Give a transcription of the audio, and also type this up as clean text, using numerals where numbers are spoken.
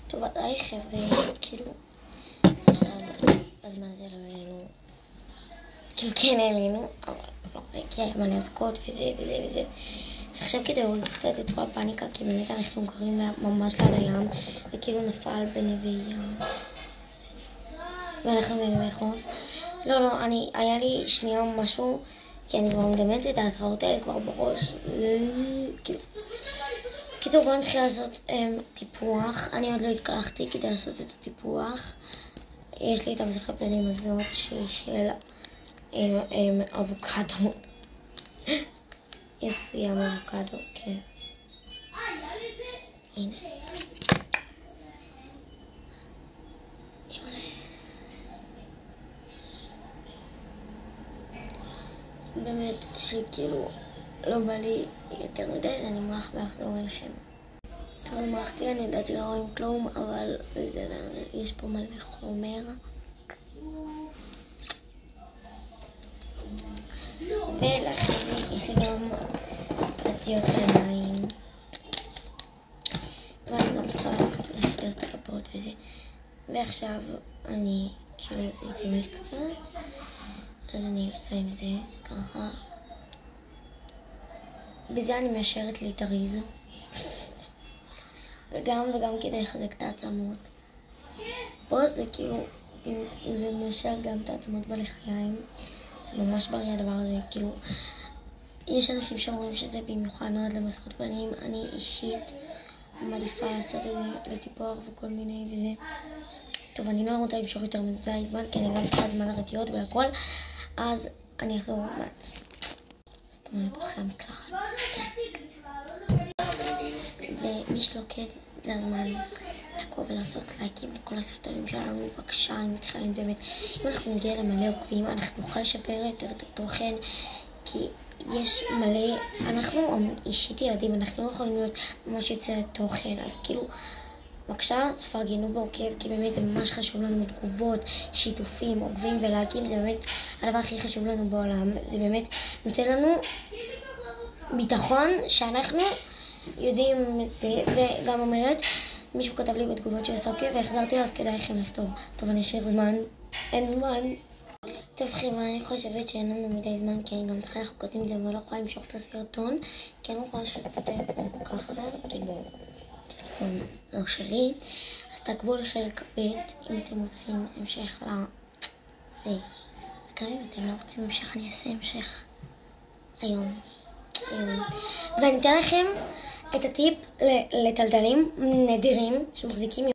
טוב, היי חבר'ה, כאילו, עכשיו, בזמן הזה לא העלינו, כאילו כן העלינו, אבל לא, כי היה מלא אזעקות וזה וזה וזה. אז עכשיו כדי להוריד קצת את כל הפאניקה, כי באמת אנחנו גרים ממש ליד הים, וכאילו נפל בנווה ים. ואנחנו בימי חוף. לא, היה לי שנייה משהו, כי אני כבר מדמיינת את ההתראות האלה כבר בראש. כאילו. קיצור, בואו נתחיל לעשות טיפוח. אני עוד לא התקלחתי כדי לעשות את הטיפוח. יש לי את המסכת פנים הזאת שהיא של אבוקדו. יסויה מאבוקדו, כן. הנה. באמת שכאילו לא בא לי יותר מדי, אז אני מרח באחדור אליכם. טוב, אני מרחתי, אני יודעת שלא רואים כלום, אבל יש פה מלא חומר. ולאחרי זה יש לי גם פתיות עיניים. ואני גם צריכה לסדר את הכפות וזה. ועכשיו אני כאילו זיתי קצת, אז אני עושה עם זה ככה. בזה אני מאשרת לי את הריז. וגם כדי לחזק את העצמות. פה זה כאילו, זה מאשר גם את העצמות בלחיים. זה ממש בריא הדבר הזה, כאילו, יש אנשים שאומרים שזה במיוחד נועד למסכות פנים. אני אישית מעדיפה לעשות את זה לטיפוח וכל מיני וזה. טוב, אני לא רוצה למשוך יותר מדי זמן, כי אני גם צריכה זמן לרטיות ולכל, אז אני אחזור מעט. זאת אומרת, אחרי המקלחת. ומי שלוקב, זה הזמן לעקוב ולעשות לייקים לכל הסרטונים שלנו. בבקשה, אני מתחילה באמת, אם אנחנו נגיע למלא עוקבים, אנחנו נוכל לשפר יותר את התוכן, כי יש מלא, אנחנו אישית ילדים, אנחנו לא יכולים להיות ממש יוצרי תוכן, אז כאילו, בבקשה, תפרגנו בעוקב, כי באמת זה ממש חשוב לנו, תגובות, שיתופים, עוקבים ולייקים, זה באמת הדבר הכי חשוב לנו בעולם. זה באמת נותן לנו ביטחון שאנחנו יודעים את זה. וגם אומרת, מישהו כתב לי בתגובות של עוקב והחזרתי לו, אז כדאי לכם לכתוב. טוב, אני אשאיר זמן, אין זמן. טוב חבר'ה, אני חושבת שאין לנו מדי זמן, כי אני גם צריכה לחכות עם זה ולא יכולה למשוך את הסרטון, כי אני לא יכולה לשאול את הטלפון ככה, כאילו טלפון לא שלי. אז תעקבו לחלק ב' אם אתם רוצים המשך וגם אם אתם לא רוצים המשך, אני אעשה המשך היום. ואני אתן לכם את הטיפ לטלטלים נדירים שמחזיקים